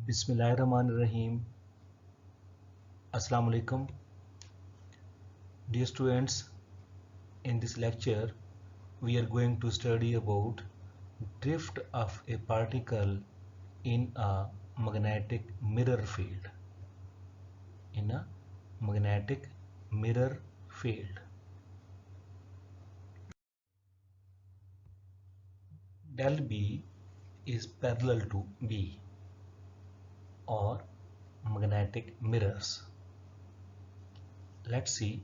Bismillahirrahmanirrahim. Assalamu alaikum. Dear students, in this lecture we are going to study about drift of a particle in a magnetic mirror field. In a magnetic mirror field. Del B is parallel to B or magnetic mirrors. Let's see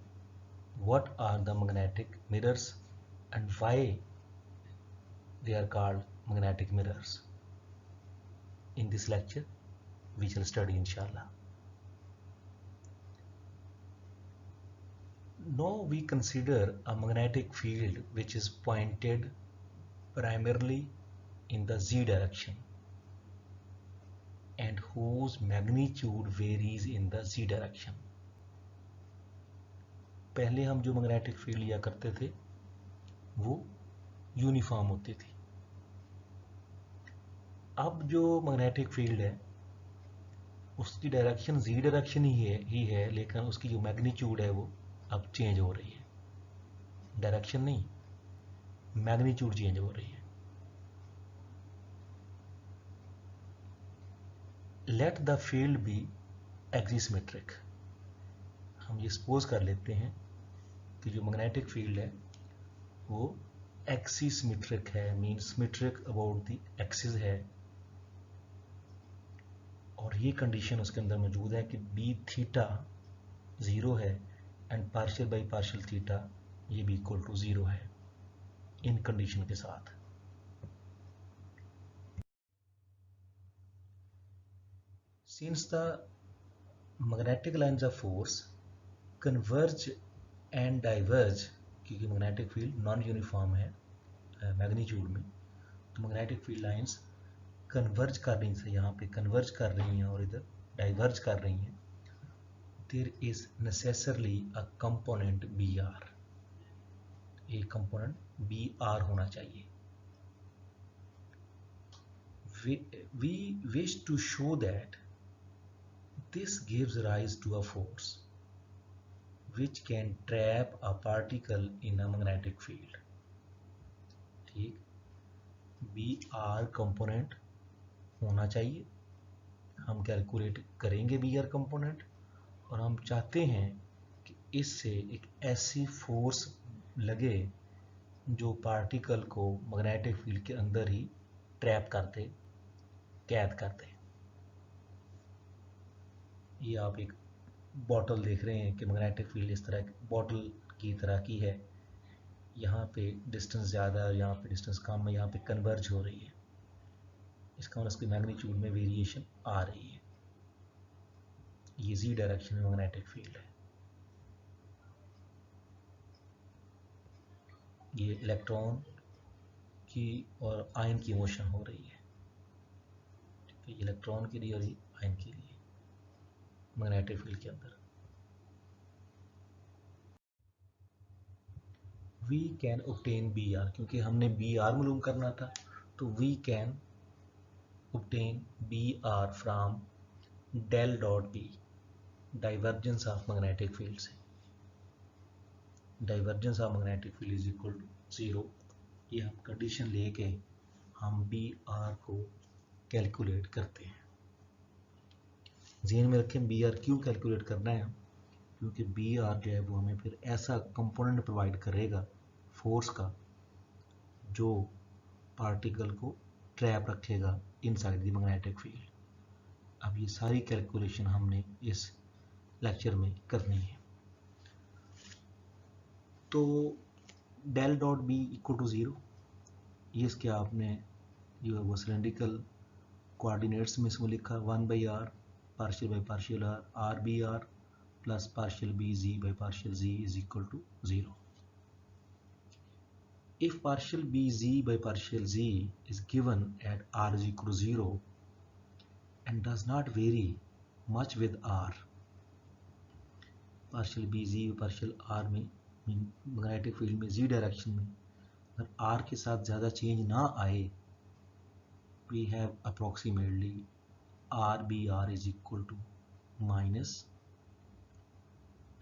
what are the magnetic mirrors and why they are called magnetic mirrors. In this lecture we shall study inshallah. Now we consider a magnetic field which is pointed primarily in the z direction and whose magnitude varies in the z direction. पहले हम जो magnetic field लिया करते थे वो uniform होती थी. अब जो मैग्नेटिक फील्ड है उसकी डायरेक्शन जी डायरेक्शन ही है लेकिन उसकी जो मैग्नीट्यूड है वो अब चेंज हो रही है. डायरेक्शन नहीं, मैग्नीट्यूड चेंज हो रही है. Let the field be axisymmetric. हम ये सपोज कर लेते हैं कि जो मैग्नेटिक फील्ड है वो एक्सिसमेट्रिक है, means symmetric about the axis है. और ये कंडीशन उसके अंदर मौजूद है कि बी थीटा 0 है and partial by partial theta ये भी इक्वल टू 0 है. इन कंडीशन के साथ since the magnetic lines of force converge and diverge, क्योंकि मैग्नेटिक फील्ड नॉन यूनिफॉर्म है मैग्नीट्यूड में, तो मैग्नेटिक फील्ड लाइंस कन्वर्ज कर रही हैं, यहाँ पे कन्वर्ज कर रही हैं और इधर डाइवर्ज कर रही हैं. There is necessarily a component B R. ये कंपोनेंट बी आर होना चाहिए. we wish to show that this gives rise to a force which can trap a particle in a magnetic field. ठीक, B R component होना चाहिए. हम calculate करेंगे B R component और हम चाहते हैं कि इससे एक ऐसी फोर्स लगे जो पार्टिकल को मैग्नेटिक फील्ड के अंदर ही ट्रैप कर दे, कैद कर दे. ये आप एक बॉटल देख रहे हैं कि मैग्नेटिक फील्ड इस तरह बॉटल की तरह की है. यहाँ पे डिस्टेंस ज़्यादा है, यहाँ पे डिस्टेंस कम है, यहाँ पे कन्वर्ज हो रही है. इसका मतलब इसकी मैग्नीट्यूड में वेरिएशन आ रही है. ये जी डायरेक्शन में मैग्नेटिक फील्ड है. ये इलेक्ट्रॉन की और आयन की मोशन हो रही है. ठीक है, इलेक्ट्रॉन के लिए और आयन के लिए मैग्नेटिक फील्ड के अंदर. We can obtain B R, क्योंकि हमने बी आर मालूम करना था, तो we can obtain B R from del dot B, divergence of magnetic field से. Divergence of magnetic field is equal to 0. ये हम कंडीशन लेके हम बी आर को कैलकुलेट करते हैं. ज़हन में रखें बी आर क्यों कैलकुलेट करना है, क्योंकि बी आर जो है वो हमें फिर ऐसा कंपोनेंट प्रोवाइड करेगा फोर्स का जो पार्टिकल को ट्रैप रखेगा इनसाइड द मैग्नेटिक फील्ड. अब ये सारी कैलकुलेशन हमने इस लेक्चर में करनी है. तो del dot B equal to 0, ये इसके आपने जो है वो सिलेंड्रिकल कोऑर्डिनेट्स में इसमें लिखा 1 by R partial by partial R R B R plus partial B Z by partial Z is equal to 0. If partial bz by partial z is given at r is equal to 0 and does not vary much with r, partial bz partial r में magnetic field में z direction में अगर r के साथ ज़्यादा change ना आए, we have approximately R B R is equal to minus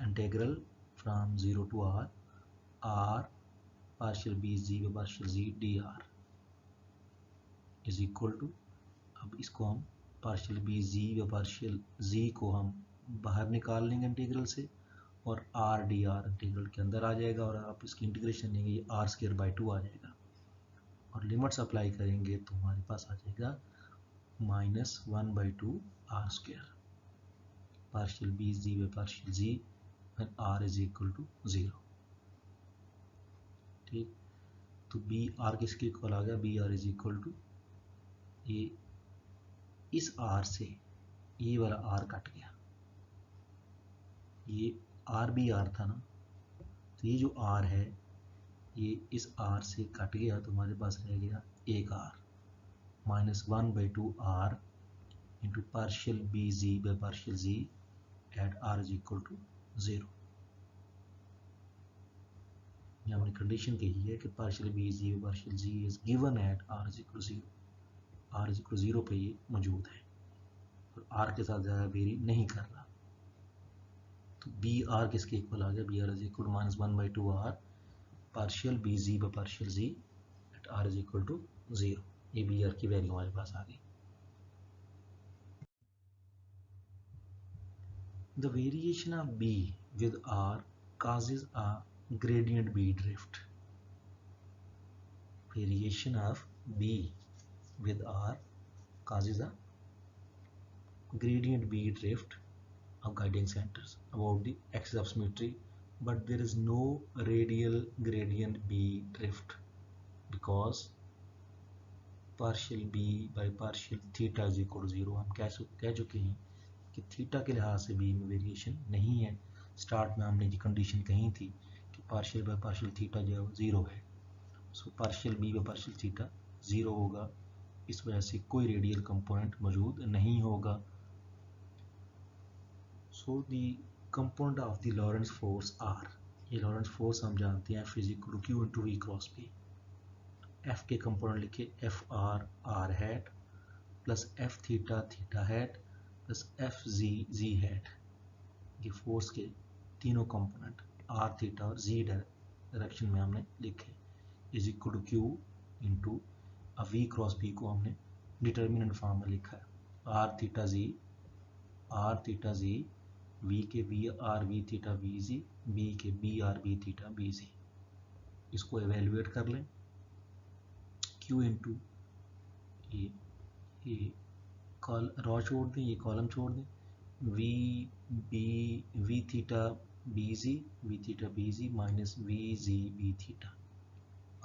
integral from 0 to R partial B Z व partial Z D R is equal to, अब इसको हम पार्शियल बी जी व पार्शियल जी को हम बाहर निकाल लेंगे इंटीग्रल से, और आर डी आर इंटीग्रल के अंदर आ जाएगा, और आप इसकी इंटीग्रेशन लेंगे ये आर स्क्वायर बाई 2 आ जाएगा, और लिमिट्स अप्लाई करेंगे तो हमारे पास आ जाएगा -1/2 R square partial B Z व partial Z and R is equal to 0। ठीक, तो बी आर किसके इक्वल आ गया, B R is equal to, ये इस आर से ये वाला आर कट गया, ये आर बी आर था ना, तो ये जो आर है ये इस आर से कट गया, तो हमारे पास रह गया एक R, -1/2 R into partial B Z by partial Z at R is equal to 0। यहाँ हमने कंडीशन कही है कि partial B Z by partial Z is given at R is equal 0, R is equal 0 पे ये मौजूद है और आर के साथ ज़्यादा वेरी नहीं कर रहा, तो बी आर किसके इक्वल आ गया, B R is equal to -1/2 R partial B Z by partial Z at R is equal to 0। ये बी आर की वैल्यू हमारे पास आ गई। The variation of B with R causes a gradient B drift. Variation of B with R causes a gradient B drift of guiding centers about the axis of symmetry, but there is no radial gradient B drift because partial B by partial theta is equal to 0। हम कह चुके हैं कि theta के लिहाज से B में variation नहीं है। स्टार्ट में हमने जी कंडीशन कही थी कि पार्शियल बाय पार्शियल थीटा जो है 0 है, सो partial B by partial theta 0 होगा, इस वजह से कोई रेडियल कंपोनेंट मौजूद नहीं होगा। So the component of the Lorentz force R, ये लॉरेंस फोर्स हम जानते हैं physical Q into V cross P. F के कंपोनेंट लिखे F R R hat plus F theta theta hat plus F Z Z hat, ये force के तीनों component are theta और जी डायरेक्शन में हमने लिखे, is equal to Q into V cross P को हमने डिटर्मिनेंट फॉर्म में लिखा है, आर थीटा जी वी के V R V theta V Z, B के B R B theta B Z. इसको एवेल्युएट कर लें, क्यू इंटू ये रॉ छोड़ दें, ये कॉलम छोड़ दें, V theta B Z minus V Z B theta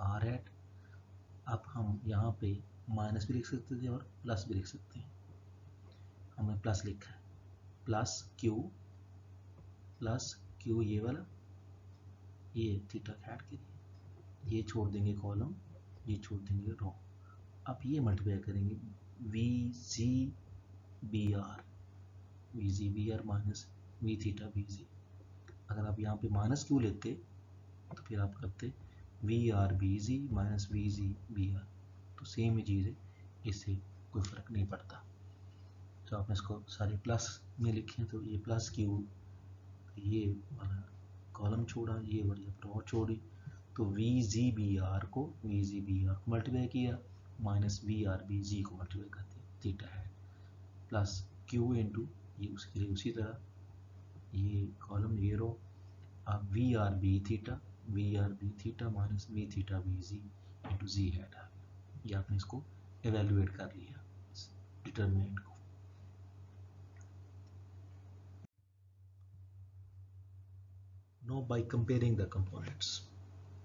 R at. अब हम यहाँ पे माइनस भी लिख सकते थे और प्लस भी लिख सकते हैं, हमने प्लस लिखा है, प्लस क्यू ये वाला, ये थीटा कैट के लिए, ये छोड़ देंगे कॉलम, ये छोड़ देंगे रॉ। अब ये मल्टीप्लाई करेंगे V Z B R minus V theta B Z. अगर आप यहाँ पे माइनस क्यू लेते तो फिर आप करते V R B Z minus V Z B R, तो सेम ही चीज़ है, इससे कोई फ़र्क नहीं पड़ता। तो आपने इसको सारे प्लस में लिखे, तो ये प्लस क्यू, ये वाला कॉलम छोड़ा, ये वाली रॉ छोड़ी, तो वी जी बी आर को मल्टीप्लाई किया माइनस वी आर बी जी को मल्टीप्लाई कर दिया, थीटा है प्लस क्यू इंटू ये उसके लिए उसी तरह ये कॉलम ये रो, अब V R B theta minus V theta B Z into Z head आ गया। ये आपने इसको एवेल्युएट कर लिया डिटर्मिनेंट को। Now by comparing the components,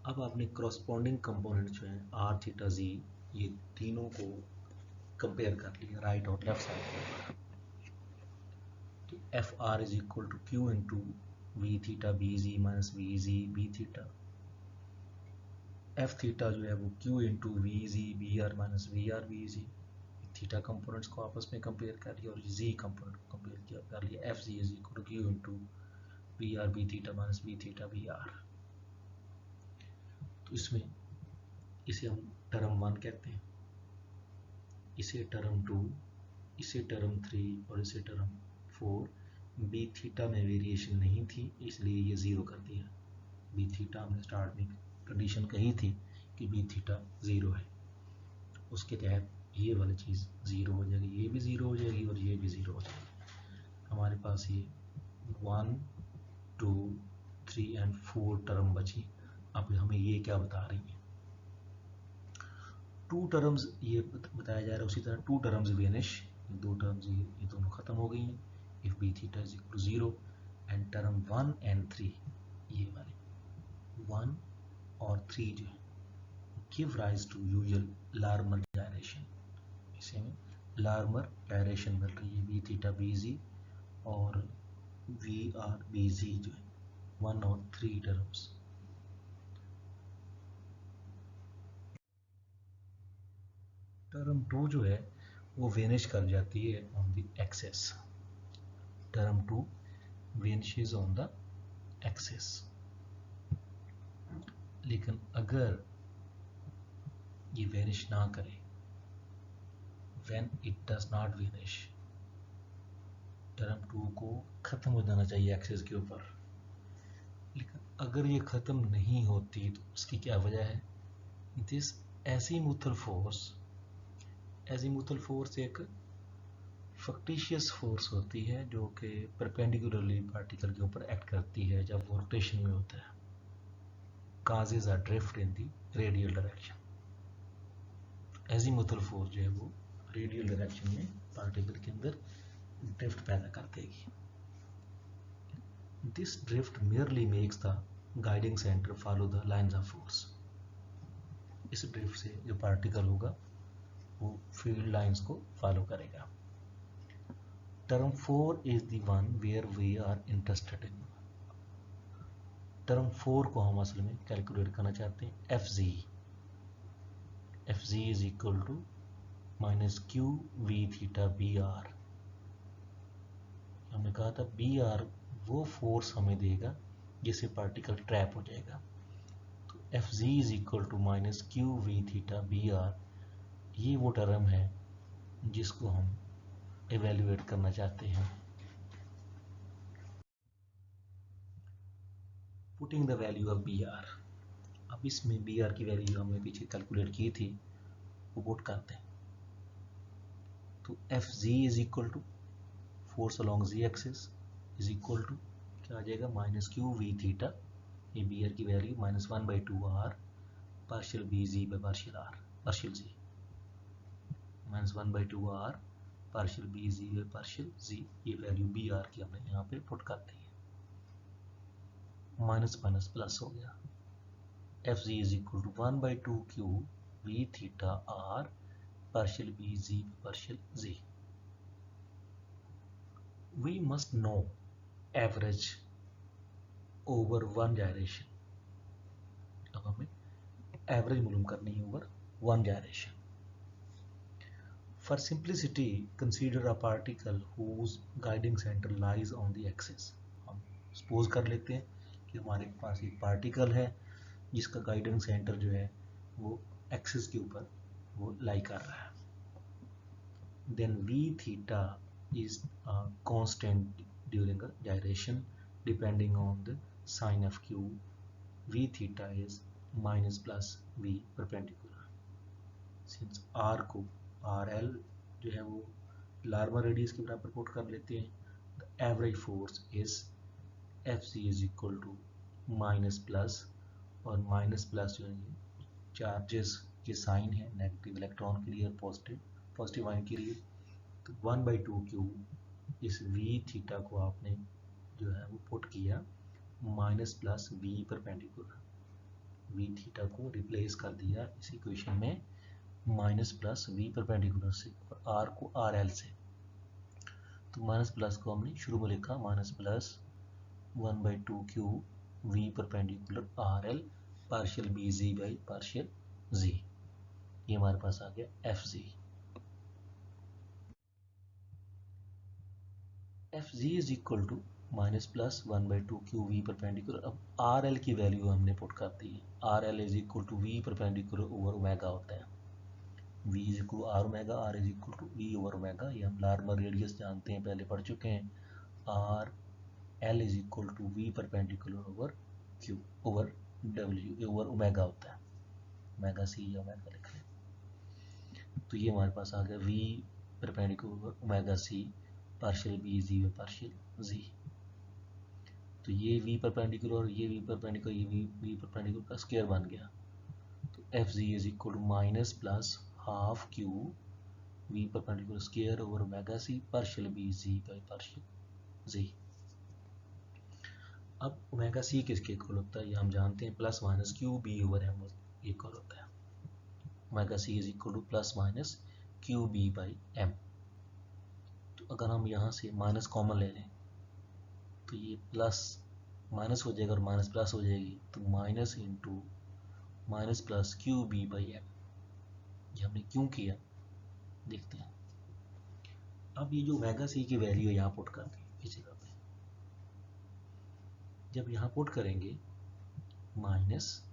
अब आपने करस्पॉन्डिंग कंपोनेंट जो है आर थीटा जी, ये तीनों को कंपेयर कर लिया राइट और लेफ्ट साइड। तो F R is equal to Q into V theta B Z minus V Z B theta, F theta जो है वो Q into V Z B R minus V R B Z, theta components को आपस में compare कर लिया और जी component को कंपेयर कर लिया, F Z is equal to Q into B R B theta minus V theta B R. तो इसमें इसे हम टर्म 1 कहते हैं, इसे टर्म 2, इससे टर्म 3 और इससे टर्म 4, बी थीटा में वेरिएशन नहीं थी इसलिए ये ज़ीरो कर दिया। बी थीटा हमने स्टार्ट में कंडीशन कही थी कि बी थीटा ज़ीरो है, उसके तहत ये वाली चीज़ ज़ीरो हो जाएगी, ये भी ज़ीरो हो जाएगी और ये भी ज़ीरो हो जाएगी। हमारे पास ये 1 2 3 एंड 4 टर्म बची। अब हमें ये क्या बता रही है, 2 टर्म्स ये बताया जा रहा है। उसी तरह 2 टर्म्स वेनिश, 2 टर्म्स ये दोनों खत्म हो गई हैं if B theta is equal to 0 and term 1 and 3, ये वाले 1 और 3 जो है give rise to usual Larmor direction. इसे में लार्मर डायरेक्शन मिल रही है, बी थीटा बी जी और वी आर बी जी जो है 1 और 3 टर्म्स। टर्म 2 जो है वो वेनिश कर जाती है on the axes. Term 2 vanishes on the axes. लेकिन अगर ये वेनिश ना करे, when it does not vanish, term 2 को खत्म हो जाना चाहिए एक्सेस के ऊपर। लेकिन अगर ये खत्म नहीं होती तो उसकी क्या वजह है, दिस एजीमुथल फोर्स एक फक्टिशियस फोर्स होती है जो कि परपेंडिकुलरली पार्टिकल के ऊपर एक्ट करती है जब वो रोटेशन में होता है, काजेज अ ड्रिफ्ट इन दी रेडियल डायरेक्शन। एजीमुथल फोर्स जो है वो रेडियल डायरेक्शन में पार्टिकल के अंदर ड्रिफ्ट पैदा कर देगी। This drift merely makes the guiding center follow the lines of force। इस ड्रिफ्ट से जो पार्टिकल होगा वो फील्ड लाइंस को फॉलो करेगा। Term 4 is the one where we are interested in. Term 4 को हम असल में कैलकुलेट करना चाहते हैं, F Z is equal to minus Q V theta B R. हमने कहा था बी आर वो फोर्स हमें देगा जिससे पार्टिकल ट्रैप हो जाएगा। तो F Z is equal to minus Q V theta B R, ये वो टर्म है जिसको हम एवेल्युएट करना चाहते हैं। Putting the value of B R, अब इसमें बी आर की वैल्यू हमने पीछे कैलकुलेट की थी, वो पुट करते हैं। तो F Z is equal to force along Z axis is equal to क्या आ जाएगा, माइनस क्यू वी थीटा, ये बी आर की value -1/2 R partial B Z by partial R partial Z, -1/2 R partial B Z by partial Z, ये value B R की हमने यहाँ पे पुट कर दी है। माइनस माइनस प्लस हो गया, F Z is equal to 1/2 Q V theta R partial B Z partial Z. We must now average over one direction. अब हमें एवरेज मालूम करनी है over one direction. For simplicity, consider a particle whose guiding center lies on the axis। हम suppose कर लेते हैं कि हमारे पास एक पार्टिकल है जिसका गाइडिंग सेंटर जो है वो एक्सिस के ऊपर वो लाई कर रहा है। Then v theta is constant during a gyration depending on the sign of q। v theta is minus plus v perpendicular। Since r को rl जो है वो लार्मर रेडियस के बराबर पुट कर लेते हैं, the average force is F C is equal to minus plus, और माइनस प्लस जो है चार्जेस के साइन है, नेगेटिव इलेक्ट्रॉन के लिए और पॉजिटिव आयन के लिए। तो 1/2 क्यू इस वी थीटा को आपने जो है वो पुट किया minus plus we perpendicular, V theta को रिप्लेस कर दिया इस इक्वेशन में माइनस प्लस वी परपेंडिकुलर से और आर को आर एल से। तो माइनस प्लस को हमने शुरू में लिखा minus plus 1/2 Q we perpendicular R L partial B Z by partial Z, ये हमारे पास आ गया F Z. F Z is equal to minus plus 1/2 Q we perpendicular. अब आर एल की वैल्यू हमने पुट कर दी है, R L is equal to we perpendicular over omega होता है। v is equal to R omega, R is equal to E over omega, ये हम नॉर्मल रेडियस जानते हैं, पहले पढ़ चुके हैं। R L is equal to we perpendicular over Q over W over omega होता है, ओमेगा सी या ओमेगा लिख लें। तो ये हमारे पास आ गया V perpendicular over omega C partial B Z व पार्शियल जी। तो ये v परपेंडिकुलर और ये v परपेंडिकुलर, ये v परपेंडिकुलर का स्क्वायर बन गया। तो F Z is equal to minus plus half Q v perpendicular square over omega C partial B Z by partial Z. अब ओमेगा सी किसके इक्वल होता है, ये हम जानते हैं, plus minus Q B over M equal होता है। Omega C is equal to plus minus Q B by M. तो अगर हम यहाँ से माइनस कॉमन ले लें तो ये प्लस माइनस हो जाएगा और माइनस प्लस हो जाएगी, तो minus into minus plus Q B by M. ये हमने क्यों किया देखते हैं। अब ये जो ओमेगा सी की वैल्यू है यहाँ पुट कर दें इस जगह पे। जब यहाँ पुट करेंगे minus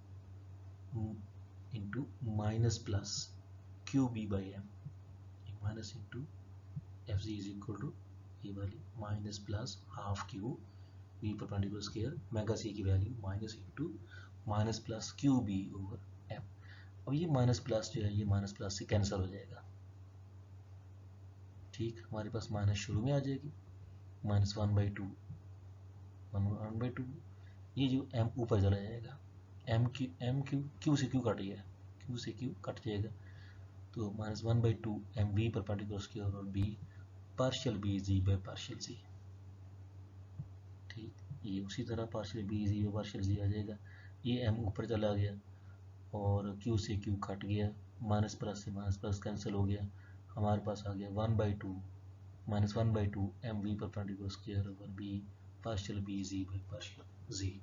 into minus plus Q B by M, minus into F Z is equal to ये वाली minus plus half Q we perpendicular square omega C की value minus into minus plus Q B over M. अब ये minus plus जो है ये minus plus से cancel हो जाएगा, ठीक, हमारे पास माइनस शुरू में आ जाएगी, माइनस 1/2 1/2, ये जो m ऊपर चला जाएगा, m क्यू से क्यू कट गया, क्यू से क्यू कट जाएगा, तो minus 1/2 M we perpendicular square और B partial B Z by partial Z. ठीक, ये उसी तरह partial B Z by partial Z आ जाएगा। ये m ऊपर चला गया और q से q कट गया, माइनस प्लस से माइनस प्लस कैंसिल हो गया, हमारे पास आ गया 1/2 minus 1/2 M we perpendicular square over B partial B Z by partial Z.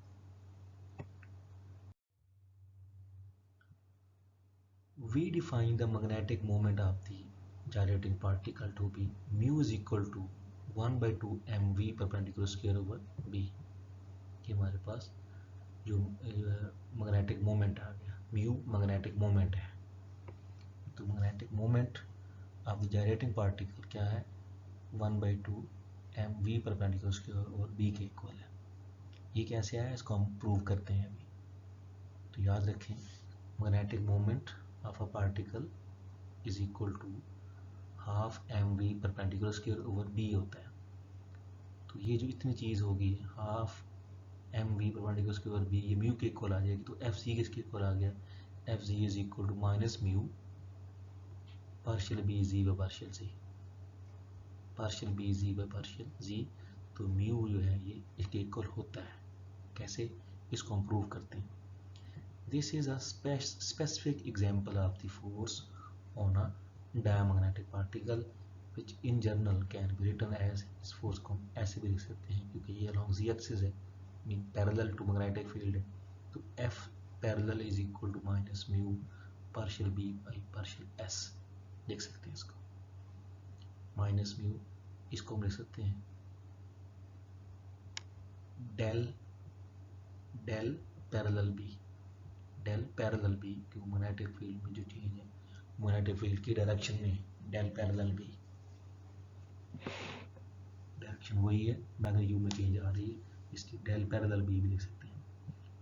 We define the magnetic moment of the gyrating particle to be mu is equal to 1/2 mv perpendicular square over b। कि हमारे पास जो magnetic moment आ गया, mu magnetic moment है। तो magnetic moment of the gyrating particle क्या है, 1/2 mv perpendicular square over b के equal है। ये कैसे आया इसको हम प्रूव करते हैं अभी। तो याद रखें, magnetic moment of a particle is equal to half mv perpendicular square over b होता है। तो ये जो इतनी चीज़ होगी half mv perpendicular square over b, ये म्यू के इक्वल आ जाएगी। तो एफ सी किसके इक्वल आ गया, F Z is equal to minus mu partial B Z by partial Z, partial B Z by partial Z. तो म्यू जो है ये इसके इक्वल होता है। कैसे, इसको हम प्रूव करते हैं। This is a specific example of the force on a diamagnetic particle which in general can be written as, इस force को हम ऐसे भी लिख सकते हैं क्योंकि ये along z axis है, mean parallel to magnetic field है। तो F parallel is equal to minus mu partial b by partial s, लिख सकते हैं इसको माइनस म्यू, इसको हम लिख सकते हैं del parallel B, del parallel B, क्योंकि मैग्नेटिक फील्ड में जो चेंज है मैग्नेटिक फील्ड की डायरेक्शन में डेल पैरेलल बी, डायरेक्शन वही है, मैग्नीट्यूड में चेंज आ रही है, इसकी डेल पैरेलल बी भी लिख सकते हैं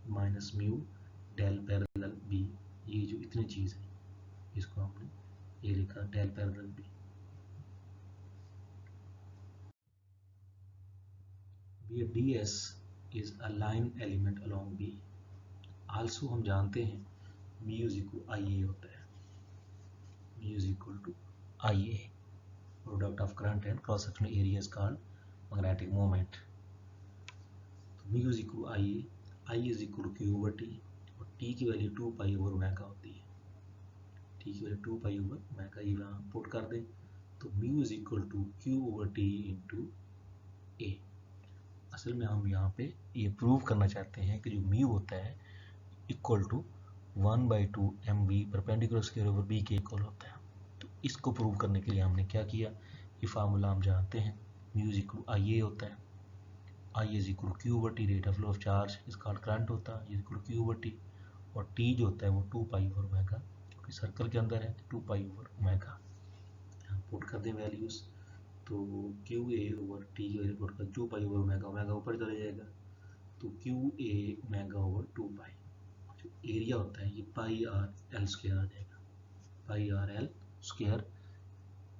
minus mu del parallel B. ये जो इतनी चीज़ है इसको हमने ये लिखा del parallel B. ds is a line element along b। Also हम जानते हैं म्यू इज इक्वल IA होता है, mu is equal to IA, product of current and cross sectional area is called magnetic moment. तो mu is equal IA, I is equal to Q over T और T की value 2 pi over omega होती है, T की value 2 pi over omega, ये वहाँ put कर दें तो mu is equal to Q over T into A। असल में हम यहाँ पे ये प्रूव करना चाहते हैं कि जो म्यू होता है equal to 1/2 mv perpendicular square over b के इक्वल होता है। तो इसको प्रूव करने के लिए हमने क्या किया, ये फार्मूला हम जानते हैं, mu is equal to IA होता है, I is equal to Q over T, rate of flow of charge is called current होता है, is equal to Q over T, और T जो होता है वो 2 पाई ओवर ओमेगा क्योंकि सर्कल के अंदर है, 2 पाई ओवर ओमेगा। यहाँ पुट कर दें वैल्यूज, तो क्यू ए ओवर टी की वैल्यू पुट कर 2 पाई ओवर ओमेगा, ओमेगा ऊपर चला जाएगा, तो Q A omega over 2 pi. जो एरिया होता है ये पाई आर एल स्क्वायर आ जाएगा, pi R L square,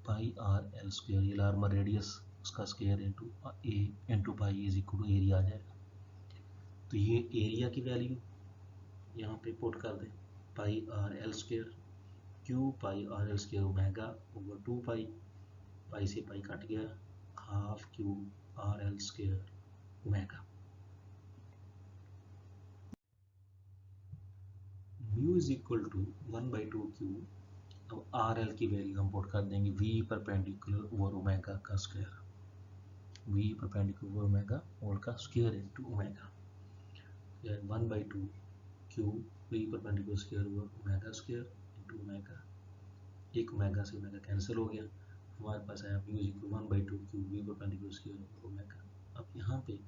pi R L square, ये लार्मर रेडियस उसका square into A into pi is equal to area आ जाएगा। तो ये एरिया की वैल्यू यहाँ पे पुट कर दें, pi R L square, Q pi R L square omega over 2 pi, पाई से पाई कट गया, half Q R L square omega. Mu is equal to 1/2 Q. अब आर एल की वैल्यू हम पुट कर देंगे वी परपेंडिकुलर ओवर ओमेगा का square, V perpendicular over omega और का square into omega, 1/2 Q we perpendicular square over omega square into omega, एक omega से ओमेगा कैंसिल हो गया, हमारे पास आया mu is equal 1/2 Q we perpendicular square over omega. अब यहाँ पे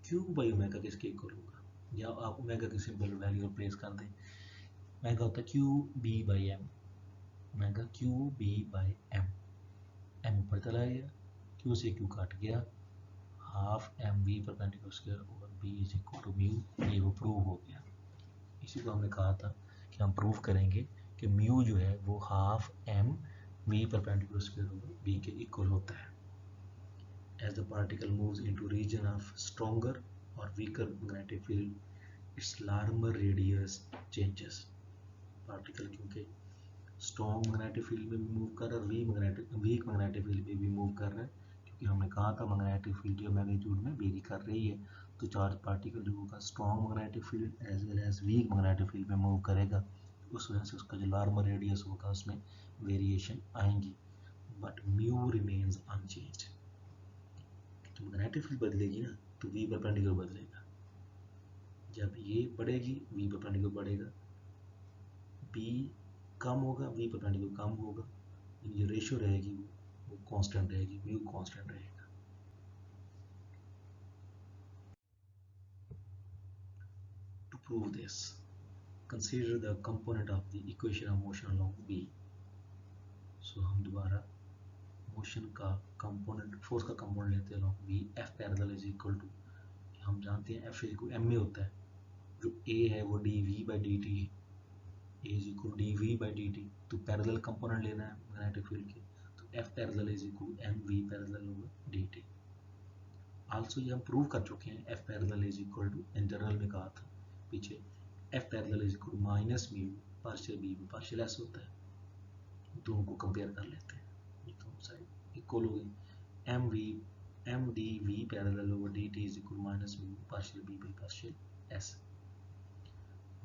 क्यू बाई ओमेगा किसके इक्वल होगा, या आप ओमेगा की सिंपल वैल्यू रिप्लेस कर दें, ओमेगा होता है q B by m, omega q B by m, m ऊपर चला गया, क्यू से क्यू काट गया, half m we perpendicular square over b is equal to mu, ये वो प्रूव हो गया। इसी को हमने कहा था कि हम प्रूव करेंगे कि म्यू जो है वो half m we perpendicular square over b के इक्वल होता है। As the particle moves into region of stronger or weaker magnetic field, its Larmor radius changes. Particle क्योंकि strong magnetic field में भी move कर रहा है, weak magnetic field में भी move कर रहा है, क्योंकि हमने कहा था magnetic field या magnitude में vary कर रही है, तो चार्ज पार्टिकल जो होगा strong magnetic field as well as weak magnetic field में move करेगा, उस वजह से उसका जो Larmor radius होगा उसमें variation आएंगी, but mu remains unchanged। तो मैग्नेटिक फील्ड बदलेगी ना, तो वी परपेंडिकुलर बदलेगा, जब ये बढ़ेगी वी परपेंडिकुलर बढ़ेगा, बी कम होगा वी परपेंडिकुलर कम होगा, जो रेशियो रहेगी वो कांस्टेंट रहेगी, म्यू कांस्टेंट रहेगा। To prove this consider the component of the equation of motion along B. So हम दोबारा मोशन का कंपोनेंट, फोर्स का कंपोनेंट लेते हैं b, f parallel is equal to, हम जानते हैं एफ इक्वल एम में होता है, जो ए है वो D we by D T है, A is equal D we by D T, तो पैरेलल कंपोनेंट लेना है मैग्नेटिक फील्ड के, तो F parallel is equal M we parallel over D T. Also ये हम प्रूव कर चुके हैं, F parallel is equal to, in general में कहा था पीछे, F parallel is equal minus mu partial B में पार्शियल एस होता है, दोनों को कंपेयर कर लेते हैं, दोनों साइड इक्वल हो गई, m d we parallel over D t is equal minus mu partial B by partial s,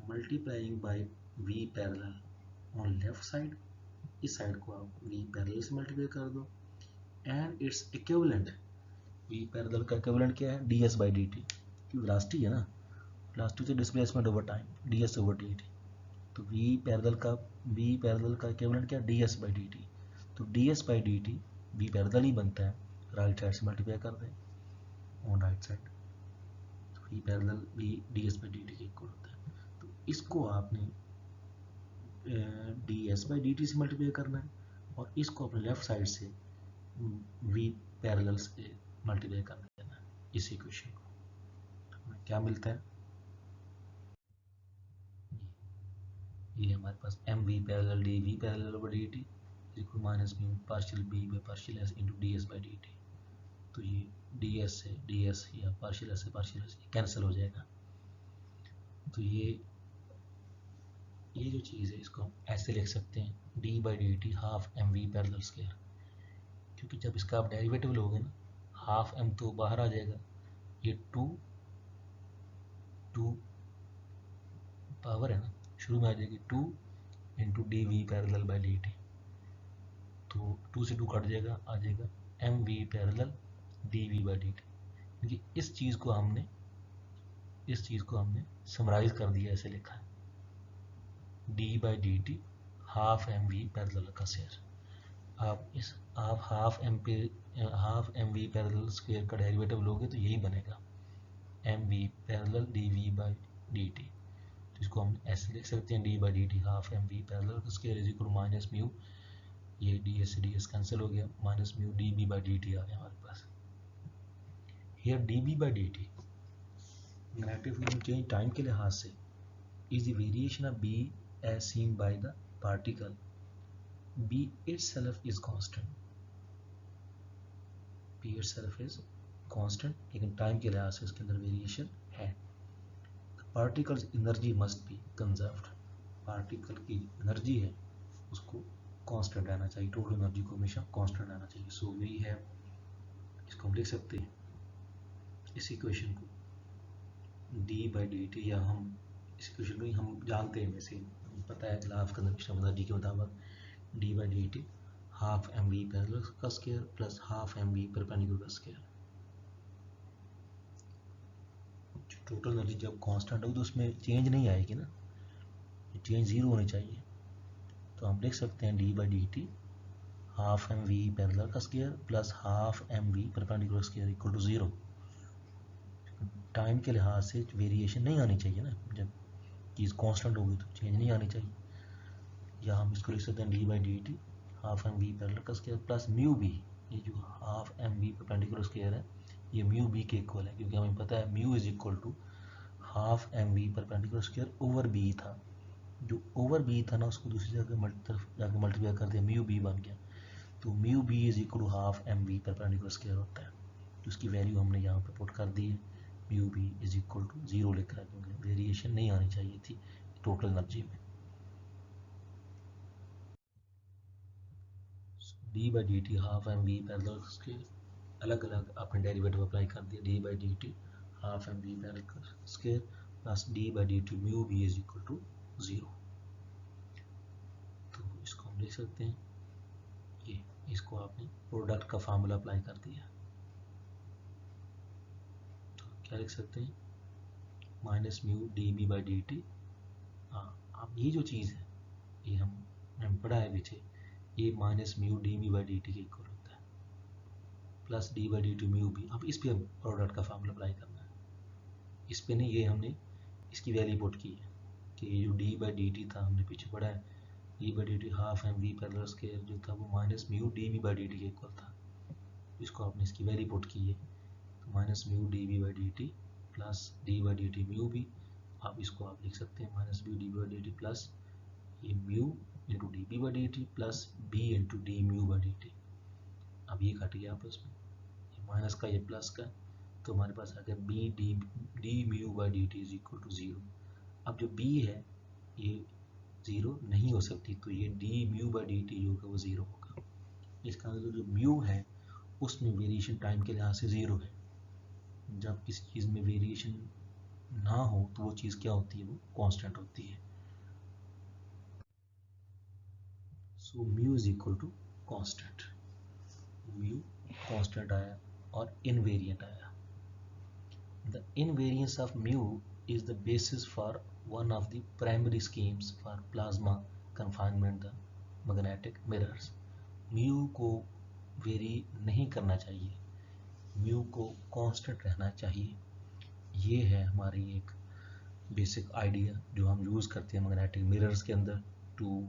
multiplying by v parallel on left side, इस साइड को आप वी पैरेलल से मल्टीप्लाई कर दो, and it's equivalent, v parallel का equivalent क्या है, d S by D t, velocity है ना, वेलोसिटी से displacement over time, d s over D T, तो वी पैरेलल का इक्विवेलेंट क्या, D S by D T, तो D S by D T V parallel ही बनता है, राइट साइड से मल्टीप्लाई कर दें ऑन राइट साइड, तो we parallel V D S by D T के इक्वल होता है, तो इसको आपने D S by D T से मल्टीप्लाई करना है, और इसको अपने लेफ्ट साइड से वी पैरेलल से मल्टीप्लाई कर देना है, इस इक्वेशन को, तो हमें क्या मिलता है, ये हमारे पास M we parallel D we parallel over D T equal minus mu partial B by partial S into D S by D T, तो ये डी एस से डी एस या पार्शियल एस से पार्शियल एस कैंसिल हो जाएगा, तो ये जो चीज़ है इसको हम ऐसे लिख सकते हैं, d by D t half m we parallel square, क्योंकि जब इसका आप डेरिवेटिव लोगे ना, हाफ एम तो बाहर आ जाएगा, ये टू पावर है ना, शुरू में आ जाएगी 2 into d we parallel by D T, तो 2 से 2 कट जाएगा, आ जाएगा m we parallel D we by D t, क्योंकि इस चीज़ को हमने समराइज कर दिया, ऐसे लिखा है d by D t half m we parallel का स्क्वायर, आप half m we parallel square का डेरिवेटिव लोगे तो यही बनेगा m we parallel D we by D T, तो इसको हम ऐसे लिख सकते हैं d by D t half m we parallel square is equal minus mu, ये डी एस कैंसिल हो गया, minus mu d b by D t आ गया हमारे पास। Here d b by D t magnetic field change time के लिहाज से is the variation of B as seen by the particle. B itself is constant. B itself is constant, लेकिन time के लिहाज से इसके अंदर वेरिएशन है। The particle's energy must be conserved. Particle की एनर्जी है उसको कांस्टेंट रहना चाहिए, टोटल एनर्जी को हमेशा कांस्टेंट रहना चाहिए। सो वी है, इसको हम लिख सकते हैं इस इक्वेशन को डी बाई डी टी, या हम इस इक्वेशन में हम जानते हैं, वैसे पता है law of conservation of energy के मुताबिक d by D t half m we parallel का square plus half m we perpendicular का स्क्वायर। टोटल एनर्जी जब कांस्टेंट होगी तो उसमें चेंज नहीं आएगी ना, चेंज जीरो होनी चाहिए। तो हम लिख सकते हैं d by D t half m we parallel का square plus half m we perpendicular square equal to zero. Time के लिहाज से वेरिएशन नहीं आनी चाहिए ना, जब चीज़ कांस्टेंट होगी तो चेंज नहीं आनी चाहिए। या हम इसको लिख सकते हैं d by D t half m we parallel का स्क्वायर प्लस म्यू बी, ये जो half m we perpendicular square है ये म्यू बी के इक्वल है, क्योंकि हमें पता है mu is equal to half m we perpendicular square over b था। जो ओवर बी था ना उसको दूसरी जगह तरफ जाकर मल्टीप्लाई कर दिया, म्यू बी बन गया। तो mu b is equal to half m we perpendicular square होता है। तो उसकी वैल्यू हमने यहाँ पर पुट कर दी है, mu b is equal to zero लिख रहा है, क्योंकि वेरिएशन नहीं आनी चाहिए थी टोटल एनर्जी में। D by D t half m we parallel के अलग अलग आपने डेरिवेटिव अप्लाई कर दिया, d by D t half m we parallel square plus d by D t mu b is equal to zero. तो इसको हम लिख सकते हैं, ये इसको आपने प्रोडक्ट का फार्मूला अप्लाई कर दिया, तो क्या लिख सकते हैं minus mu d b by D t. हाँ, अब ये जो चीज़ है ये हम पढ़ा है पीछे, ये minus mu d b by D T के इक्वल होता है plus d by D t mu b. अब इस पर हम प्रोडक्ट का फार्मूला अप्लाई करना है, इस पे नहीं, ये हमने इसकी वैल्यू पुट की है कि ये जो डी बाई डी टी था हमने पीछे पढ़ा है, d by D t half m we parallel square जो था वो minus mu d b by D T के इक्वल था। इसको आपने इसकी वैल्यू पुट की है, तो minus mu d b by D t plus d by D t mu b. आप इसको आप लिख सकते हैं minus mu d b by D t plus ये mu into d b by D t plus b into d mu by D t. अब ये cut गया आपस में, ये माइनस का ये प्लस का, तो हमारे पास आ गया b d mu by D t is equal to zero. अब जो बी है ये जीरो नहीं हो सकती, तो ये D mu by D T जो होगा वो जीरो होगा। इसका मतलब जो म्यू है उसमें वेरिएशन टाइम के लिहाज से जीरो है। जब किसी चीज़ में वेरिएशन ना हो तो वो चीज़ क्या होती है, वो कांस्टेंट होती है। So mu is equal to constant, mu constant आया और इनवेरिएंट आया। The invariance of mu is the basis for one of the primary schemes for plasma confinement the magnetic mirrors. Mu को वेरी नहीं करना चाहिए, mu को constant रहना चाहिए। ये है हमारी एक बेसिक आइडिया जो हम यूज़ करते हैं मैग्नेटिक मिरर्स के अंदर to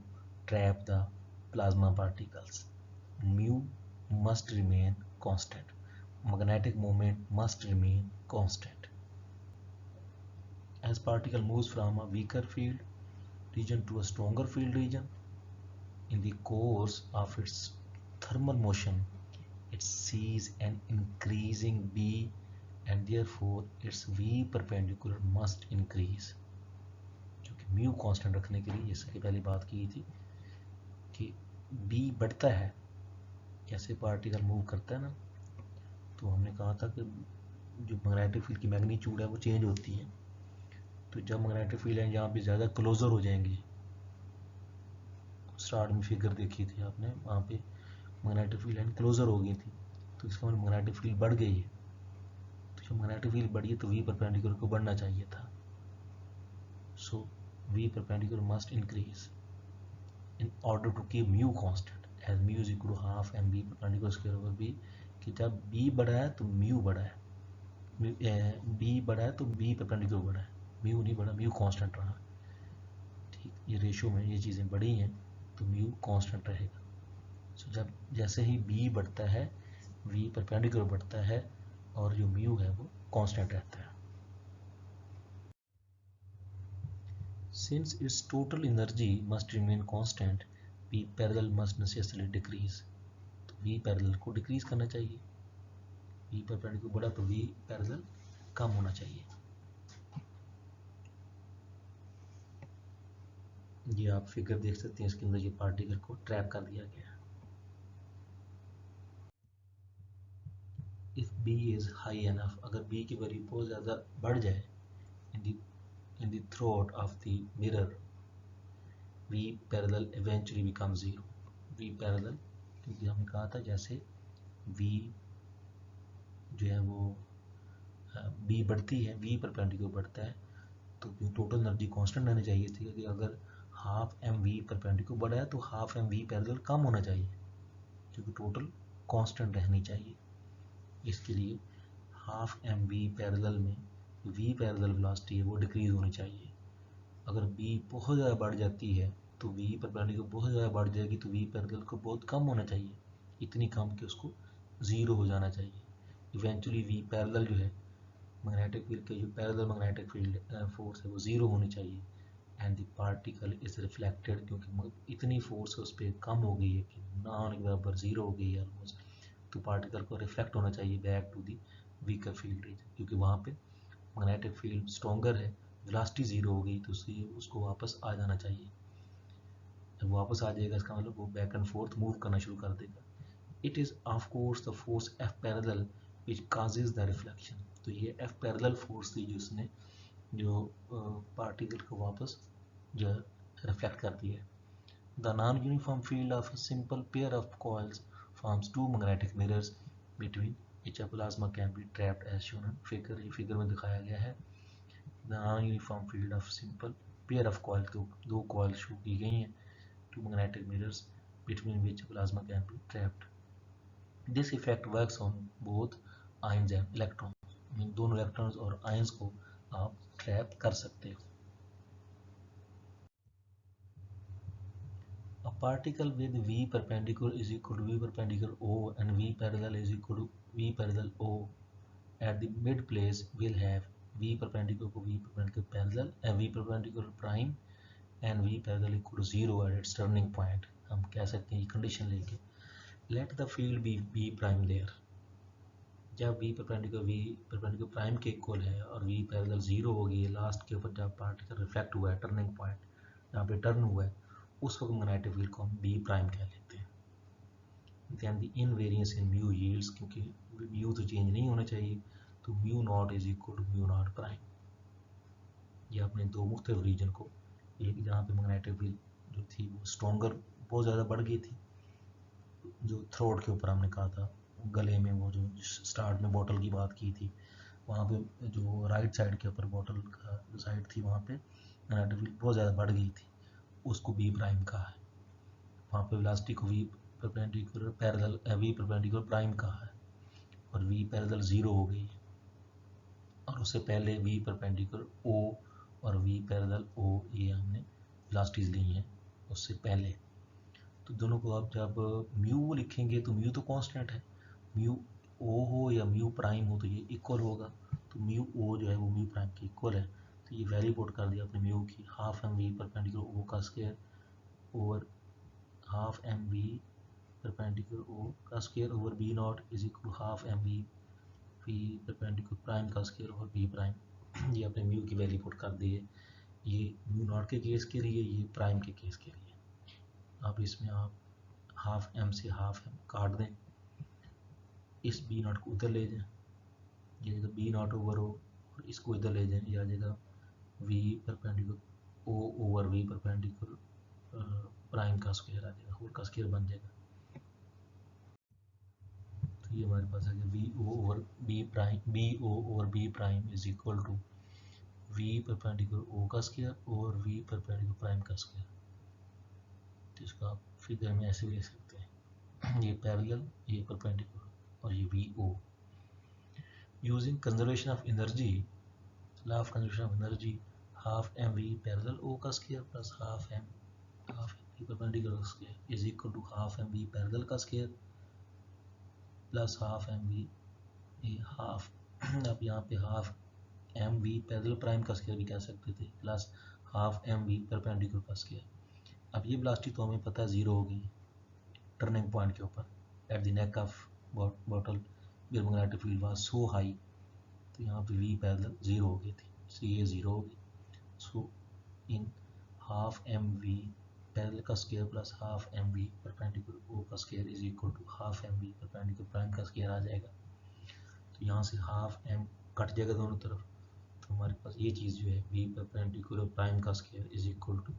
trap the plasma particles. Mu must remain constant, magnetic moment must remain constant. As particle moves from a weaker field region to a stronger field region, in the course of its thermal motion, it sees an increasing B and therefore its V perpendicular must increase. क्योंकि mu constant रखने के लिए इससे पहले बात की थी कि B बढ़ता है जैसे पार्टिकल मूव करता है ना, तो हमने कहा था कि जो मैग्नेटिक फील्ड की मैग्नीट्यूड है वो चेंज होती है। तो जब मैग्नेटिक फील्ड है जहाँ पे ज़्यादा क्लोजर हो जाएंगे, स्टार्ट में फिगर देखी थी आपने, वहाँ पे मैग्नेटिक फील्ड लाइन क्लोजर हो गई थी, तो इसका मतलब मैग्नेटिक फील्ड बढ़ गई है। तो जब मैग्नेटिक फील्ड बढ़ी है तो वी परपेंडिकुलर को बढ़ना चाहिए था। So v perpendicular must increase in order to keep mu constant as mu is equal to half m b perpendicular square over b, कि जब बी बढ़ा है तो म्यू बढ़ा है, बी बढ़ा है तो बी परपेंडिकुलर बढ़ा है, म्यू नहीं बढ़ा, म्यू कांस्टेंट रहा। ये रेशो में ये चीज़ें बड़ी हैं तो म्यू कांस्टेंट रहेगा। सो जब जैसे ही बी बढ़ता है वी परपेंडिकुलर बढ़ता है और जो म्यू है वो कांस्टेंट रहता है। Since it's total energy must remain constant v parallel must necessarily decrease, तो वी पैरेलल को डिक्रीज करना चाहिए। वी परपेंडिकुलर बढ़ा तो वी पैरेलल कम होना चाहिए। ये आप फिगर देख सकते हैं, इसके अंदर ये पार्टिकल को ट्रैप कर दिया गया है। If b is high enough, अगर बी की वैल्यू बहुत ज़्यादा बढ़ जाए in the throat of the mirror, V parallel eventually becomes zero. V parallel क्योंकि हमने कहा था जैसे V जो है वो B बढ़ती है, V परपेंडिकुलर बढ़ता है तो टोटल एनर्जी कांस्टेंट रहनी चाहिए थी। कि अगर हाफ एम वी परपेंडिकुलर बढ़ा है तो हाफ एम वी पैरेलल कम होना चाहिए क्योंकि टोटल कांस्टेंट रहनी चाहिए। इसके लिए हाफ एम वी पैरेलल में वी पैरेलल वेलोसिटी है वो डिक्रीज होनी चाहिए। अगर बी बहुत ज़्यादा बढ़ जाती है तो वी परपेंडिकुलर बहुत ज़्यादा बढ़ जाएगी तो वी पैरेलल को बहुत कम होना चाहिए, इतनी कम कि उसको ज़ीरो हो जाना चाहिए। इवेंचुअली वी पैरेलल जो है मैग्नेटिक फील्ड के जो पैरेलल मैग्नेटिक फील्ड फोर्स है वो ज़ीरो होनी चाहिए and the particle is reflected, क्योंकि इतनी फोर्स उस पर कम हो गई है कि ना होने के बराबर ज़ीरो हो गई है ऑलमोस्ट, तो पार्टिकल को रिफ्लेक्ट होना चाहिए back to the weaker field region, क्योंकि वहाँ पे मैग्नेटिक फील्ड स्ट्रॉन्गर है, वेलोसिटी ज़ीरो हो गई तो उसको वापस आ जाना चाहिए। जब वापस आ जाएगा इसका मतलब वो बैक एंड फोर्थ मूव करना शुरू कर देगा। It is of course the force F parallel which causes the reflection, तो ये एफ पैरेलल फोर्स थी जिसने जो पार्टिकल को वापस जो रिफ्लेक्ट कर दिया। The non uniform field of a simple pair of coils forms two magnetic mirrors between which a plasma can be trapped as shown in figure। ये फिगर में दिखाया गया है। The non uniform field of simple pair of coil, दो coil show की गई हैं, two magnetic mirrors between which plasma can be trapped. This effect works on both ions and electrons, दोनों इलेक्ट्रॉन्स और आयंस को आप ट्रैप कर सकते हो। A particle with V perpendicular is equal to V perpendicular O and V parallel is equal to V parallel O at the mid place will have V perpendicular को V perpendicular parallel and V perpendicular prime and V parallel equal to 0 at its turning point। हम कह सकते हैं ये condition लेके let the field be V prime there, जब V perpendicular prime के equal है और V पैरेलल 0 हो गई है लास्ट के ऊपर, जब पार्टिकल रिफ्लेक्ट हुआ है टर्निंग पॉइंट जहाँ पे टर्न हुआ है उस वक्त मैग्नेटिक फील्ड को हम B प्राइम कह लेते हैं। Then the invariance in mu yields, क्योंकि म्यू तो चेंज नहीं होना चाहिए तो mu naught is equal to mu naught prime. ये अपने दो मुख्तलिफ रीजन को, एक जहाँ पे मैग्नेटिक फील्ड जो थी वो स्ट्रॉन्गर बहुत ज़्यादा बढ़ गई थी, जो थ्रोट के ऊपर हमने कहा था गले में, वो जो स्टार्ट में बॉटल की बात की थी वहाँ पे जो राइट साइड के ऊपर बॉटल का जो साइड थी वहाँ पे मैग्नेटिक फील्ड बहुत ज़्यादा बढ़ गई थी, उसको बी प्राइम कहा है। वहाँ पे वेलोसिटी को v perpendicular parallel v perpendicular prime कहा है और वी पैरेलल 0 हो गई है और उससे पहले वी परपेंडिकुलर ओ और वी पैरेलल ओ ये हमने वेलोसिटीज ली हैं उससे पहले। तो दोनों को आप जब म्यू लिखेंगे तो म्यू तो कांस्टेंट है, म्यू ओ हो या म्यू प्राइम हो तो ये इक्वल होगा, तो म्यू ओ जो है वो म्यू प्राइम के इक्वल है, तो ये वैल्यू पुट कर दिया अपने म्यू की half m we perpendicular o का square over half m we perpendicular o का square over b naught is equal half m we perpendicular prime का स्क्वायर ओवर बी प्राइम। ये अपने म्यू की वैल्यू पुट कर दी है, ये म्यू नॉट के केस के लिए, ये प्राइम के केस के लिए। अब इसमें आप हाफ एम से हाफ एम काट दें, इस बी नॉट को उधर ले जाएं, ये जगह बी नॉट ओवर ओ और इसको इधर ले जाएं, या जगह v perpendicular o over v perpendicular prime का स्क्वायर आ जाएगा, होल का स्क्वायर बन जाएगा। तो ये हमारे पास आ गया v o over b prime, b o over b prime is equal to we perpendicular o का स्क्वायर और वी परपेंडिकुलर प्राइम का स्क्वायर। तो इसको आप फिगर में ऐसे भी लिख सकते हैं, ये पैरेलल, ये परपेंडिकुलर और ये v o. Using conservation of energy, law of conservation of energy, half m we parallel o का square plus half m we perpendicular square is equal to half m we parallel का square plus half m v half अब यहाँ पे half m we parallel prime का square भी कह सकते थे plus half m we perpendicular का स्क्वायर। अब ये वेलोसिटी तो हमें पता है जीरो होगी टर्निंग पॉइंट के ऊपर at the neck of bottle where magnetic field was so high, तो यहाँ पे वी पैरेलल जीरो हो गई थी, सो ये जीरो होगी। सो इन हाफ एम वी पैरेलल का square plus half m we perpendicular o का square is equal to half m we perpendicular prime का स्क्वायर आ जाएगा। तो यहाँ से हाफ एम कट जाएगा दोनों तरफ, तो हमारे पास ये चीज़ जो है वी परपेंडिकुलर प्राइम का square is equal to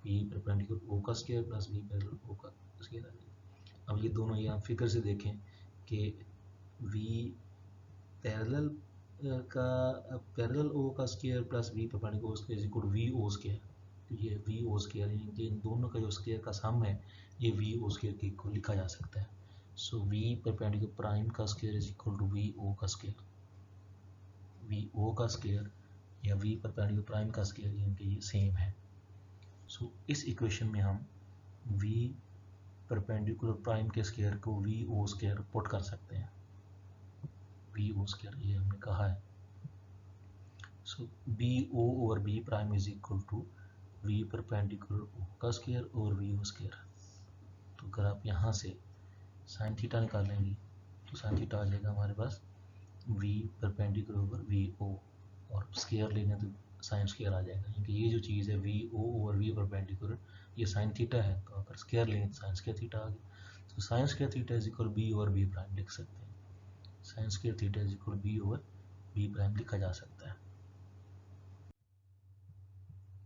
we perpendicular o का square plus v parallel o का स्क्वायर आ जाएगा। अब ये दोनों यहाँ फिगर से देखें कि वी पैरेलल का पैरेलल ओ का square plus we perpendicular o square is equal to v o square, तो ये वी ओ स्क्वायर यानी कि इन दोनों का जो स्क्वायर का सम है ये वी ओ स्क्वायर के को लिखा जा सकता है। सो वी परपेंडिकुलर प्राइम का square is equal to v o का स्क्वायर, वी ओ का स्क्वायर या वी परपेंडिकुलर प्राइम का स्क्वायर यानी कि ये सेम है। सो इस इक्वेशन में हम वी परपेंडिकुलर प्राइम के स्क्वायर को वी ओ स्क्वायर पुट कर सकते हैं, वी ओ स्क्वायर ये हमने कहा है। So b o over b prime is equal to we perpendicular o का स्क्वायर और वी ओ स्क्वायर। तो अगर आप यहाँ से साइन थीटा निकालेंगे तो साइन थीटा आ जाएगा हमारे पास v perpendicular over v o, और स्क्वायर लेंगे तो साइन स्क्वायर आ जाएगा, क्योंकि ये जो चीज़ है v o over v perpendicular ये साइन थीटा है, तो अगर स्क्वायर लेंगे तो साइन स्क्वायर थीटा आ गया। तो sine square theta is equal b over b prime लिख सकते हैं, sine square theta is equal b over b prime लिखा जा सकता है।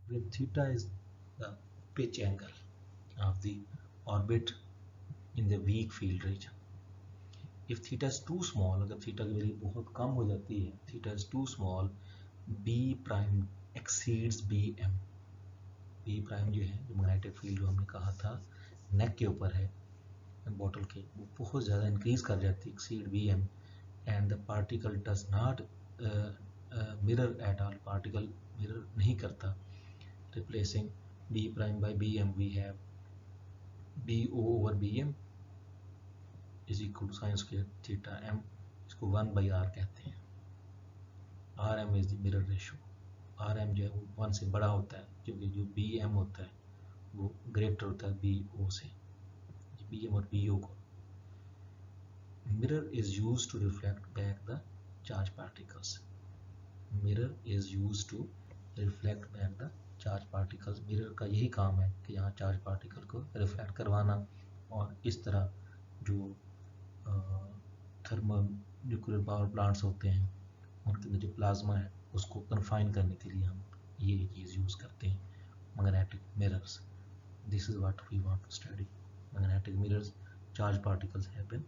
Where theta is the pitch angle of the orbit in the weak field region. If theta is too small, अगर theta की value बहुत कम हो जाती है, theta is too small, b prime exceeds bm, b prime जो है जो magnetic field जो हमने कहा था नेक के ऊपर है बॉटल के, वो बहुत ज़्यादा इंक्रीज कर जाती है exceed bm and the particle does not mirror at all, particle mirror नहीं करता, replacing b prime by bm we have bo over bm is equal to sin square theta m, इसको 1 by r कहते हैं। rm is the mirror ratio, rm जो है वो 1 से बड़ा होता है क्योंकि जो bm होता है वो ग्रेटर होता है bo से, bm और bo को। mirror is used to reflect back the charge particles, mirror is used to reflect back the charge particles, mirror का यही काम है कि यहाँ चार्ज पार्टिकल को रिफ्लेक्ट करवाना और इस तरह जो थर्मल न्यूक्लियर पावर प्लांट्स होते हैं उनके अंदर जो प्लाज्मा है उसको कन्फाइन करने के लिए हम ये चीज़ यूज़ करते हैं magnetic mirrors. This is what we want to study, magnetic mirrors, charge particles have been